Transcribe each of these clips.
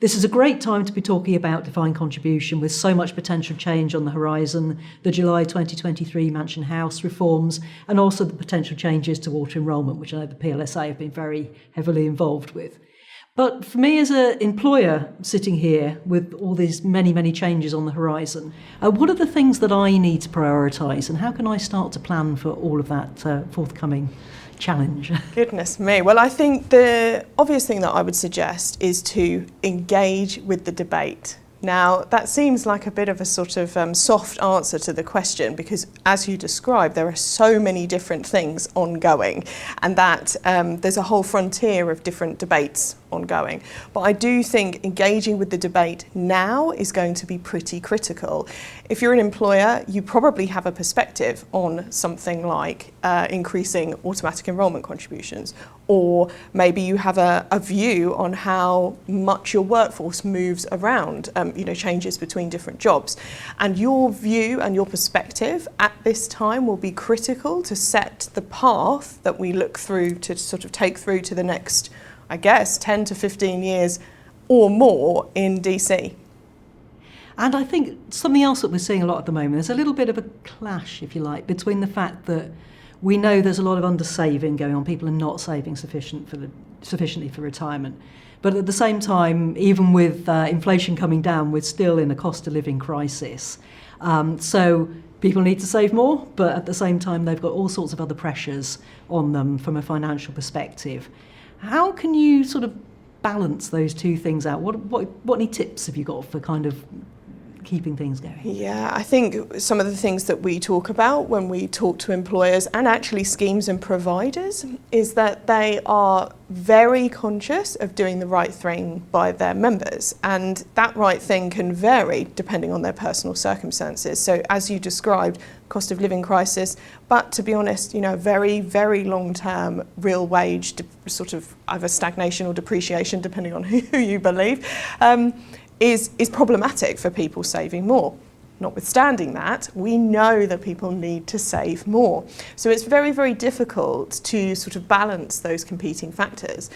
This is a great time to be talking about defined contribution with so much potential change on the horizon, the July 2023 Mansion House reforms, and also the potential changes to auto-enrolment, which I know the PLSA have been very heavily involved with. But for me as an employer sitting here with all these many changes on the horizon, what are the things that I need to prioritise, and how can I start to plan for all of that forthcoming challenge? Goodness me. Well, I think the obvious thing that I would suggest is to engage with the debate. Now, that seems like a bit of a sort of soft answer to the question, because as you described, there are so many different things ongoing, and that there's a whole frontier of different debates ongoing. But I do think engaging with the debate now is going to be pretty critical. If you're an employer, you probably have a perspective on something like increasing automatic enrolment contributions, or maybe you have a view on how much your workforce moves around, changes between different jobs. And your view and your perspective at this time will be critical to set the path that we look through to sort of take through to the next, I guess, 10 to 15 years or more in DC. And I think something else that we're seeing a lot at the moment, there's a little bit of a clash, if you like, between the fact that we know there's a lot of undersaving going on, people are not saving sufficiently for retirement. But at the same time, even with inflation coming down, we're still in a cost of living crisis. So people need to save more, but at the same time, they've got all sorts of other pressures on them from a financial perspective. How can you sort of balance those two things out? What any tips have you got for kind of keeping things going? Yeah, I think some of the things that we talk about when we talk to employers and actually schemes and providers is that they are very conscious of doing the right thing by their members, and that right thing can vary depending on their personal circumstances. So as you described, cost of living crisis, but to be honest, very long-term real wage sort of either stagnation or depreciation, depending on who you believe, is problematic for people saving more. Notwithstanding that, we know that people need to save more. So it's very difficult to sort of balance those competing factors.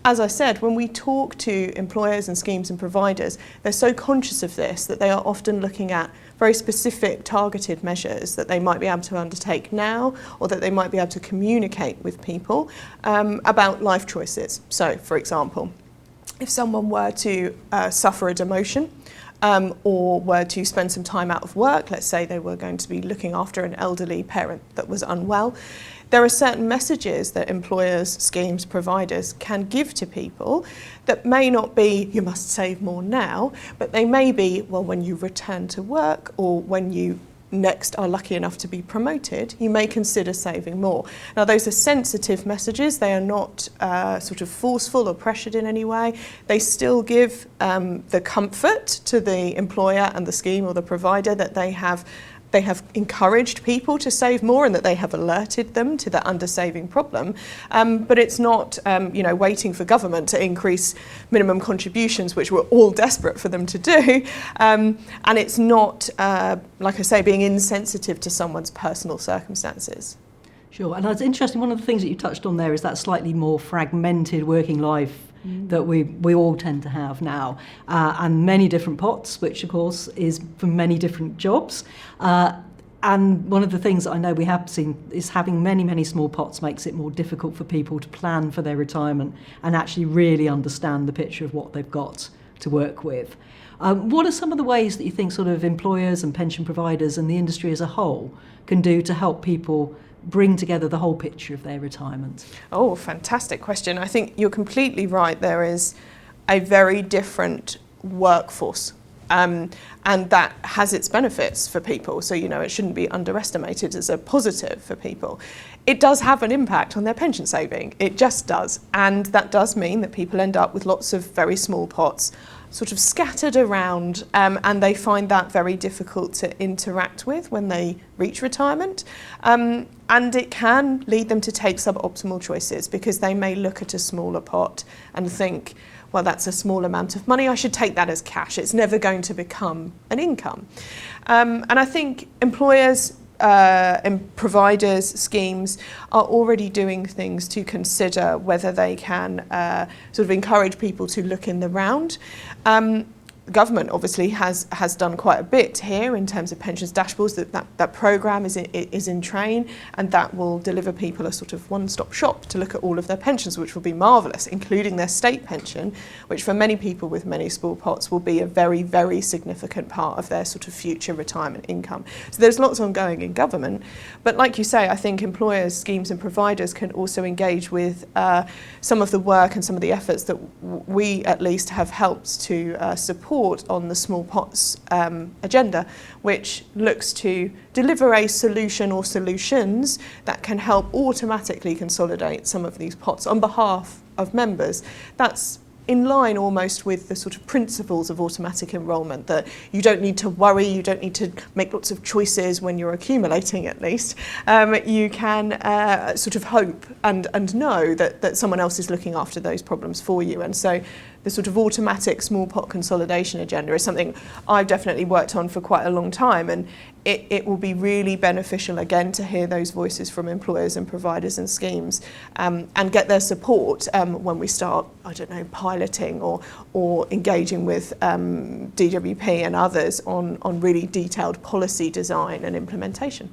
As I said, when we talk to employers and schemes and providers, they're so conscious of this that they are often looking at very specific targeted measures that they might be able to undertake now, or that they might be able to communicate with people about life choices. So, for example, if someone were to suffer a demotion or were to spend some time out of work, let's say they were going to be looking after an elderly parent that was unwell, there are certain messages that employers, schemes, providers can give to people that may not be, you must save more now, but they may be, well, when you return to work or when you next are lucky enough to be promoted, you may consider saving more. Now, those are sensitive messages. They are not sort of forceful or pressured in any way. They still give the comfort to the employer and the scheme or the provider that they have encouraged people to save more and that they have alerted them to the undersaving problem. But it's not, waiting for government to increase minimum contributions, which we're all desperate for them to do. And it's not, like I say, being insensitive to someone's personal circumstances. Sure, and it's interesting, one of the things that you touched on there is that slightly more fragmented working life that we all tend to have now, and many different pots, which of course is for many different jobs. And one of the things that I know we have seen is having many small pots makes it more difficult for people to plan for their retirement and actually really understand the picture of what they've got to work with. What are some of the ways that you think sort of employers and pension providers and the industry as a whole can do to help people bring together the whole picture of their retirement? Oh, fantastic question. I think you're completely right. There is a very different workforce, and that has its benefits for people. So, it shouldn't be underestimated as a positive for people. It does have an impact on their pension saving. It just does. And that does mean that people end up with lots of very small pots sort of scattered around, and they find that very difficult to interact with when they reach retirement. And it can lead them to take suboptimal choices because they may look at a smaller pot and think, well, that's a small amount of money, I should take that as cash. It's never going to become an income. And I think employers providers, schemes are already doing things to consider whether they can sort of encourage people to look in the round. Government obviously has done quite a bit here in terms of pensions dashboards. That programme is in train, and that will deliver people a sort of one-stop shop to look at all of their pensions, which will be marvellous, including their state pension, which for many people with many small pots will be a very, very significant part of their sort of future retirement income. So there's lots ongoing in government, but like you say, I think employers, schemes and providers can also engage with some of the work and some of the efforts that we at least have helped to support on the small pots agenda, which looks to deliver a solution or solutions that can help automatically consolidate some of these pots on behalf of members. That's in line almost with the sort of principles of automatic enrolment, that you don't need to worry, you don't need to make lots of choices when you're accumulating at least. You can sort of hope and know that someone else is looking after those problems for you. And so the sort of automatic small pot consolidation agenda is something I've definitely worked on for quite a long time, and it will be really beneficial again to hear those voices from employers and providers and schemes and get their support when we start, I don't know, piloting or engaging with DWP and others on really detailed policy design and implementation.